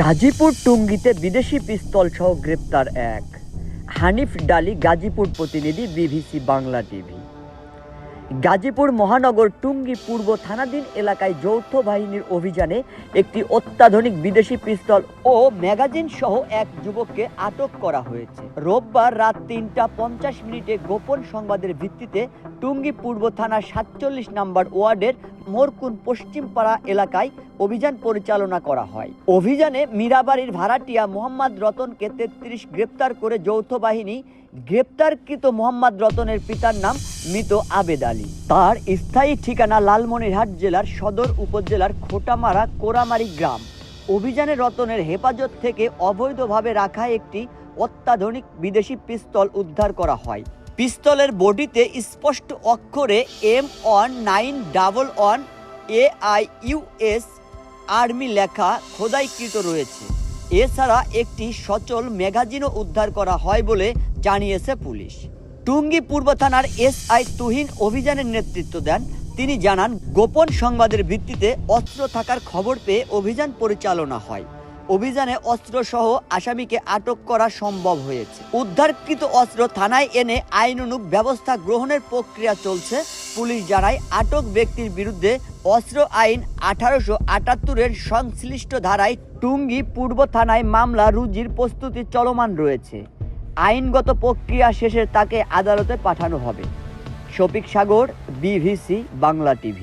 গাজীপুর টুঙ্গিতে বিদেশি পিস্তল সহ গ্রেপ্তার এক। হানিফ ডালি, গাজীপুর প্রতিনিধি, বিবিসি বাংলা টিভি। গাজীপুর মহানগর টুঙ্গি পূর্ব থানাধীন এলাকায় যৌথ বাহিনীর অভিযানে একটি অত্যাধুনিক বিদেশি পিস্তল ও ম্যাগাজিন সহ এক যুবককে আটক করা হয়েছে। রোববার রাত ৩টা ৫০ গোপন সংবাদের ভিত্তিতে টুঙ্গি পূর্ব থানার ৪৭ নম্বর ওয়ার্ডের মোরকুন পশ্চিমপাড়া এলাকায় অভিযান পরিচালনা করা হয়। অভিযানে মীরাবাড়ির ভাড়াটিয়া মোহাম্মদ রতনকে ৩৩ গ্রেপ্তার করে যৌথ বাহিনী গ্রেপ্তারকৃত মোহাম্মদ রতনের পিতার নাম মৃত আবেদ আলী, তার স্থায়ী ঠিকানা লালমনিরহাট জেলার সদর উপজেলার খোটামারা কোরামারি গ্রাম। অভিযানে রতনের হেফাজত থেকে অবৈধভাবে রাখা একটি অত্যাধুনিক বিদেশি পিস্তল উদ্ধার করা হয়। পিস্তলের বডিতে স্পষ্ট অক্ষরে M1911 AIUS আর্মি লেখা খোদাইকৃত রয়েছে। এছাড়া একটি সচল ম্যাগাজিনও উদ্ধার করা হয় বলে জানিয়েছে পুলিশ। টুঙ্গি পূর্ব থানার SI তুহিন অভিযানের নেতৃত্ব দেন। তিনি জানান, গোপন সংবাদের ভিত্তিতে অস্ত্র থাকার খবর পেয়ে অভিযান পরিচালনা হয়। অভিযানে অস্ত্রসহ আসামিকে আটক করা সম্ভব হয়েছে। উদ্ধারকৃত অস্ত্র থানায় এনে আইনানুগ ব্যবস্থা গ্রহণের প্রক্রিয়া চলছে। পুলিশ জানায়, আটক ব্যক্তির বিরুদ্ধে অস্ত্র আইন 1878-এর সংশ্লিষ্ট ধারায় টুঙ্গি পূর্ব থানায় মামলা রুজির প্রস্তুতি চলমান রয়েছে। আইনগত প্রক্রিয়া শেষে তাকে আদালতে পাঠানো হবে। শফিক সাগর, বিবিসি বাংলা টিভি।